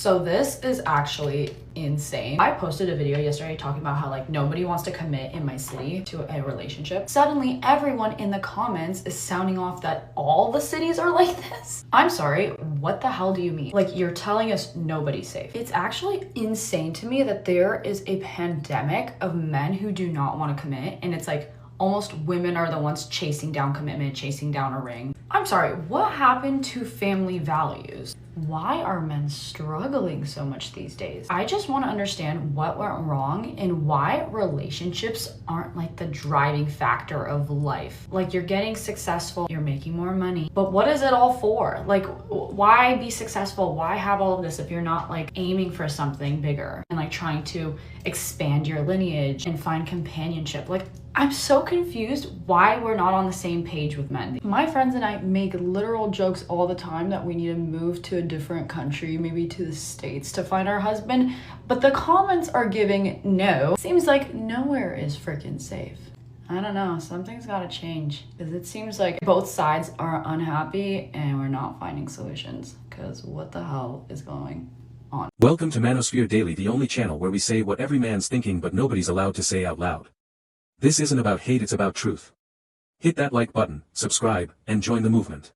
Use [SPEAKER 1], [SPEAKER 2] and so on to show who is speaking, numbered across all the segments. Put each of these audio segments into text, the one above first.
[SPEAKER 1] So this is actually insane. I posted a video yesterday talking about how like nobody wants to commit in my city to a relationship. Suddenly everyone in the comments is sounding off that all the cities are like this. I'm sorry, what the hell do you mean? Like, you're telling us nobody's safe. It's actually insane to me that there is a pandemic of men who do not want to commit, and it's like almost women are the ones chasing down commitment, chasing down a ring. I'm sorry, what happened to family values? Why are men struggling so much these days? I just want to understand what went wrong and why relationships aren't like the driving factor of life. Like, you're getting successful, you're making more money, but what is it all for? Like, why be successful? Why have all of this if you're not like aiming for something bigger and like trying to expand your lineage and find companionship? Like, I'm so confused why we're not on the same page with men. My friends and I make literal jokes all the time that we need to move to a different country, maybe to the States, to find our husband, but the comments are giving no. Seems like nowhere is freaking safe. I don't know, something's gotta change, because it seems like both sides are unhappy and we're not finding solutions, because what the hell is going on?
[SPEAKER 2] Welcome to Manosphere Daily, the only channel where we say what every man's thinking but nobody's allowed to say out loud. This isn't about hate, it's about truth. Hit that like button, subscribe, and join the movement.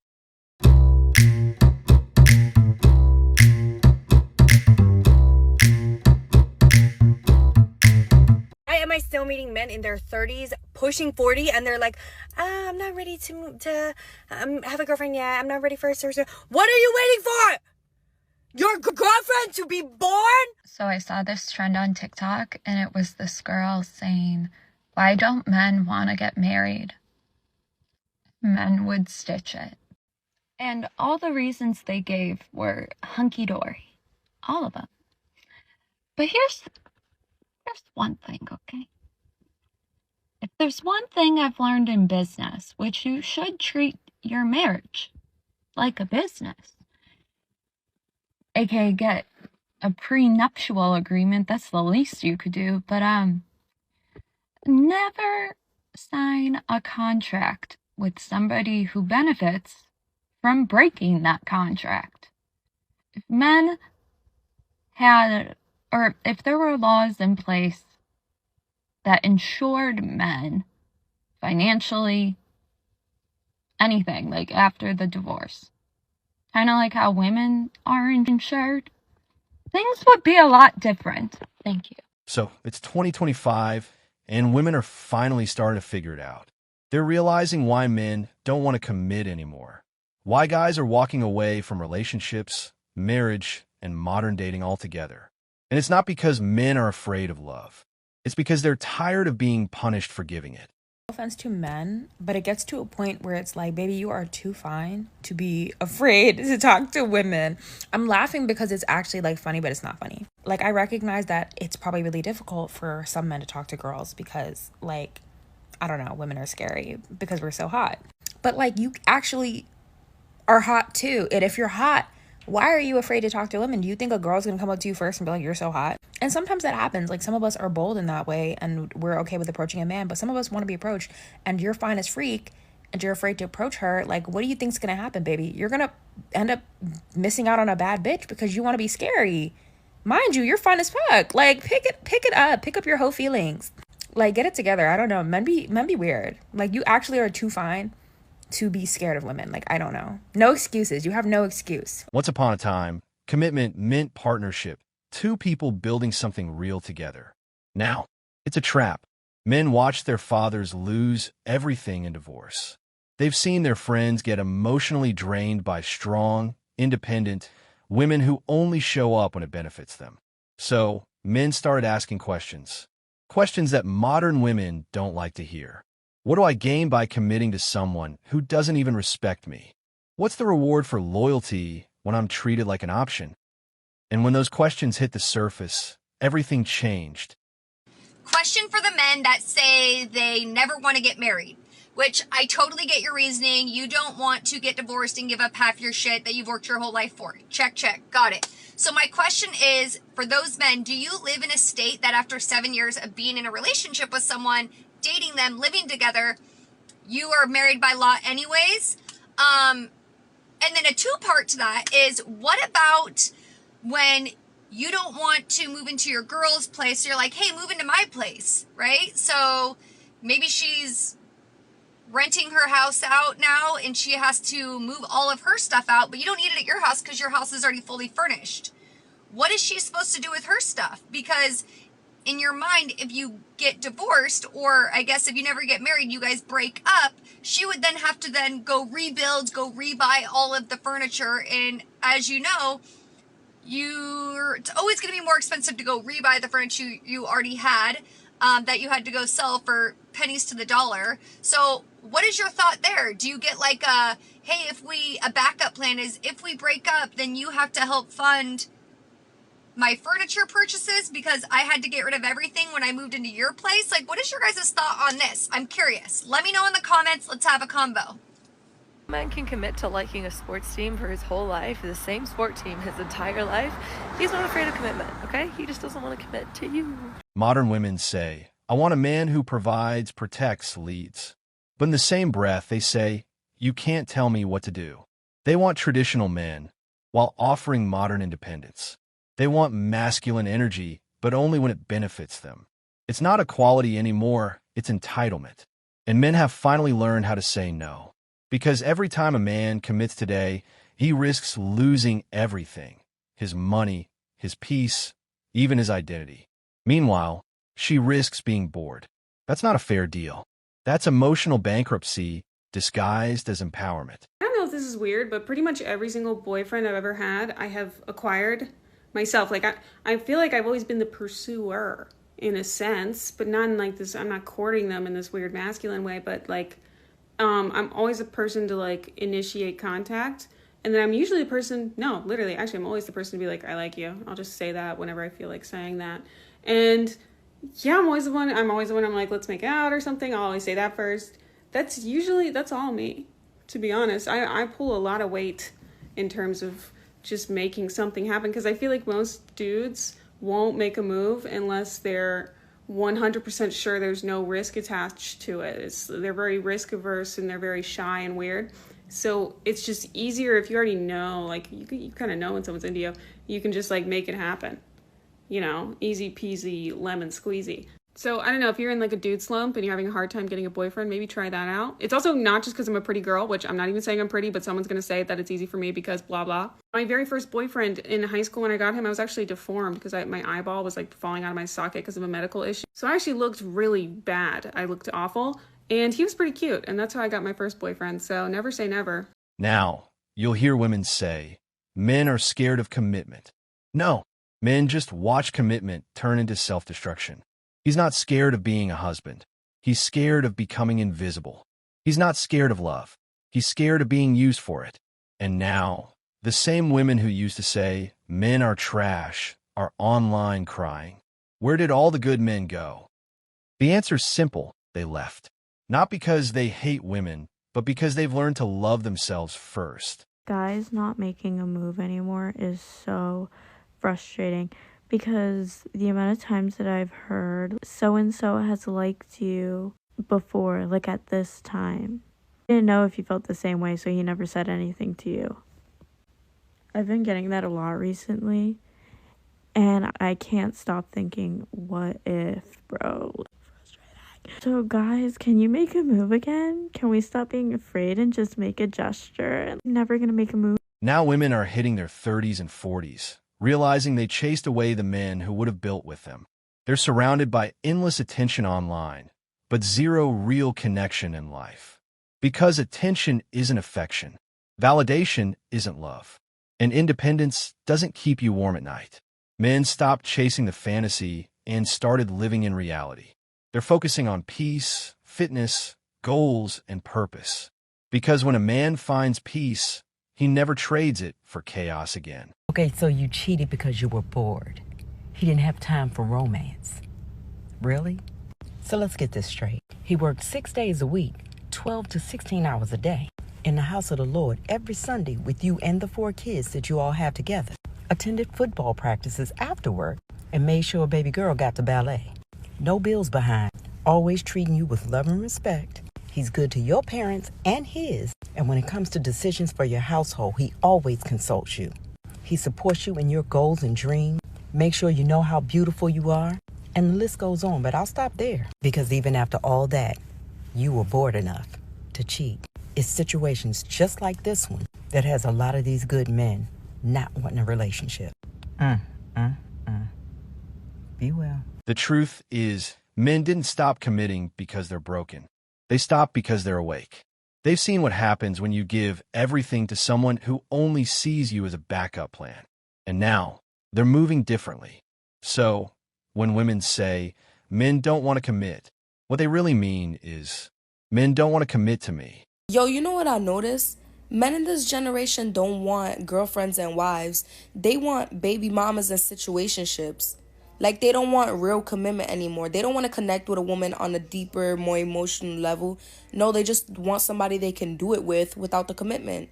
[SPEAKER 3] Why am I still meeting men in their 30s, pushing 40, and they're like, I'm not ready to have a girlfriend yet. I'm not ready for a surgery. What are you waiting for? Your girlfriend to be born?
[SPEAKER 4] So I saw this trend on TikTok, and it was this girl saying, why don't men want to get married? Men would stitch it. And all the reasons they gave were hunky-dory. All of them. But here's one thing, okay? If there's one thing I've learned in business, which you should treat your marriage like a business, aka get a prenuptial agreement, that's the least you could do, but never sign a contract with somebody who benefits from breaking that contract. If men had, or if there were laws in place that insured men financially, anything, like after the divorce, kind of like how women are insured, things would be a lot different. Thank you.
[SPEAKER 5] So it's 2025, and women are finally starting to figure it out. They're realizing why men don't want to commit anymore. Why guys are walking away from relationships, marriage, and modern dating altogether. And it's not because men are afraid of love. It's because they're tired of being punished for giving it.
[SPEAKER 3] No offense to men, but it gets to a point where it's like, baby, you are too fine to be afraid to talk to women. I'm laughing because it's actually like funny, but it's not funny. Like, I recognize that it's probably really difficult for some men to talk to girls because, like, I don't know, women are scary because we're so hot. But like, you actually are hot too. And if you're hot, why are you afraid to talk to women? Do you think a girl's gonna come up to you first and be like, you're so hot? And sometimes that happens. Like, some of us are bold in that way and we're okay with approaching a man, but some of us want to be approached, and you're fine as freak and you're afraid to approach her. Like, what do you think's gonna happen, baby? You're gonna end up missing out on a bad bitch because you want to be scary. Mind you, you're fine as fuck. Like, pick it up. Pick up your whole feelings. Like, get it together. I don't know. Men be weird. Like, you actually are too fine to be scared of women. Like, I don't know. No excuses. You have no excuse.
[SPEAKER 5] Once upon a time, commitment meant partnership. Two people building something real together. Now, it's a trap. Men watch their fathers lose everything in divorce. They've seen their friends get emotionally drained by strong, independent women who only show up when it benefits them. So, men started asking questions. Questions that modern women don't like to hear. What do I gain by committing to someone who doesn't even respect me? What's the reward for loyalty when I'm treated like an option? And when those questions hit the surface, everything changed.
[SPEAKER 6] Question for the men that say they never want to get married, which I totally get your reasoning. You don't want to get divorced and give up half your shit that you've worked your whole life for. Check. Got it. So my question is, for those men, do you live in a state that after 7 years of being in a relationship with someone, dating them, living together, you are married by law anyways? And then a two-part to that is, what about when you don't want to move into your girl's place, so you're like, hey, move into my place, right? So maybe she's renting her house out now and she has to move all of her stuff out, but you don't need it at your house because your house is already fully furnished. What is she supposed to do with her stuff? Because in your mind, if you get divorced, or I guess if you never get married, you guys break up, she would then have to then go rebuild, go rebuy all of the furniture. And as you know, it's always going to be more expensive to go rebuy the furniture you already had, that you had to go sell for pennies to the dollar. So what is your thought there? Do you get like a backup plan is if we break up, then you have to help fund my furniture purchases because I had to get rid of everything when I moved into your place? Like, what is your guys' thought on this? I'm curious. Let me know in the comments. Let's have a convo.
[SPEAKER 7] A man can commit to liking a sports team for his whole life, the same sport team his entire life. He's not afraid of commitment, okay? He just doesn't want to commit to you.
[SPEAKER 5] Modern women say, I want a man who provides, protects, leads. But in the same breath, they say, you can't tell me what to do. They want traditional men while offering modern independence. They want masculine energy, but only when it benefits them. It's not equality anymore, it's entitlement. And men have finally learned how to say no. Because every time a man commits today, he risks losing everything. His money, his peace, even his identity. Meanwhile, she risks being bored. That's not a fair deal. That's emotional bankruptcy disguised as empowerment.
[SPEAKER 8] I don't know if this is weird, but pretty much every single boyfriend I've ever had, I have acquired myself. Like, I feel like I've always been the pursuer in a sense, but not in like this, I'm not courting them in this weird masculine way, but like, I'm always a person to like initiate contact. And then I'm usually the person, no, literally, actually, I'm always the person to be like, I like you. I'll just say that whenever I feel like saying that. And yeah, I'm always the one I'm like, let's make out or something. I'll always say that first. That's all me, to be honest. I pull a lot of weight in terms of just making something happen, because I feel like most dudes won't make a move unless they're 100% sure there's no risk attached to it. They're very risk averse and they're very shy and weird. So it's just easier if you already know, like you kind of know when someone's into you, you can just like make it happen. You know, easy peasy lemon squeezy. So I don't know, if you're in like a dude slump and you're having a hard time getting a boyfriend, maybe try that out. It's also not just because I'm a pretty girl, which I'm not even saying I'm pretty, but someone's going to say that it's easy for me because blah, blah. My very first boyfriend in high school, when I got him, I was actually deformed because my eyeball was like falling out of my socket because of a medical issue. So I actually looked really bad. I looked awful. And he was pretty cute. And that's how I got my first boyfriend. So never say never.
[SPEAKER 5] Now, you'll hear women say, men are scared of commitment. No, men just watch commitment turn into self-destruction. He's not scared of being a husband. He's scared of becoming invisible. He's not scared of love. He's scared of being used for it. And now, the same women who used to say, men are trash, are online crying. Where did all the good men go? The answer's simple, they left. Not because they hate women, but because they've learned to love themselves first.
[SPEAKER 9] Guys not making a move anymore is so frustrating. Because the amount of times that I've heard so-and-so has liked you before, like at this time. I didn't know if you felt the same way, so he never said anything to you. I've been getting that a lot recently, and I can't stop thinking, what if, bro? So guys, can you make a move again? Can we stop being afraid and just make a gesture? I'm never gonna make a move.
[SPEAKER 5] Now women are hitting their 30s and 40s. Realizing they chased away the men who would have built with them. They're surrounded by endless attention online, but zero real connection in life. Because attention isn't affection, validation isn't love, and independence doesn't keep you warm at night. Men stopped chasing the fantasy and started living in reality. They're focusing on peace, fitness, goals, and purpose. Because when a man finds peace, he never trades it for chaos again.
[SPEAKER 10] Okay, so you cheated because you were bored. He didn't have time for romance. Really? So let's get this straight. He worked 6 days a week, 12 to 16 hours a day, in the house of the Lord every Sunday with you and the 4 kids that you all have together. Attended football practices after work and made sure a baby girl got to ballet. No bills behind, always treating you with love and respect. He's good to your parents and his, and when it comes to decisions for your household, he always consults you. He supports you in your goals and dreams, make sure you know how beautiful you are, and the list goes on, but I'll stop there. Because even after all that, you were bored enough to cheat. It's situations just like this one that has a lot of these good men not wanting a relationship. Be well.
[SPEAKER 5] The truth is, men didn't stop committing because they're broken. They stopped because they're awake. They've seen what happens when you give everything to someone who only sees you as a backup plan. And now, they're moving differently. So, when women say, men don't want to commit, what they really mean is, men don't want to commit to me.
[SPEAKER 11] Yo, you know what I noticed? Men in this generation don't want girlfriends and wives. They want baby mamas and situationships. Like, they don't want real commitment anymore. They don't want to connect with a woman on a deeper, more emotional level. No, they just want somebody they can do it with without the commitment.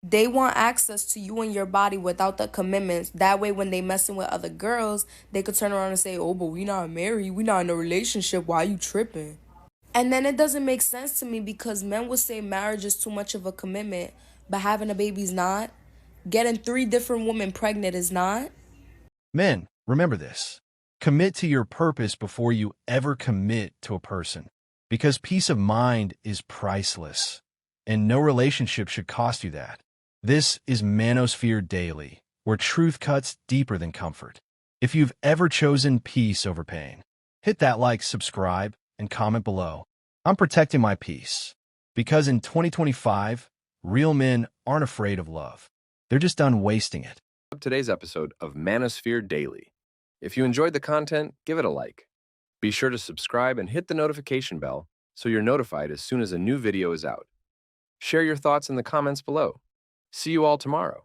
[SPEAKER 11] They want access to you and your body without the commitments. That way, when they messing with other girls, they could turn around and say, oh, but we not married. We not in a relationship. Why you tripping? And then it doesn't make sense to me because men would say marriage is too much of a commitment, but having a baby's not. Getting 3 different women pregnant is not.
[SPEAKER 5] Men, remember this. Commit to your purpose before you ever commit to a person. Because peace of mind is priceless. And no relationship should cost you that. This is Manosphere Daily, where truth cuts deeper than comfort. If you've ever chosen peace over pain, hit that like, subscribe, and comment below. I'm protecting my peace. Because in 2025, real men aren't afraid of love. They're just done wasting it.
[SPEAKER 12] Today's episode of Manosphere Daily. If you enjoyed the content, give it a like. Be sure to subscribe and hit the notification bell so you're notified as soon as a new video is out. Share your thoughts in the comments below. See you all tomorrow.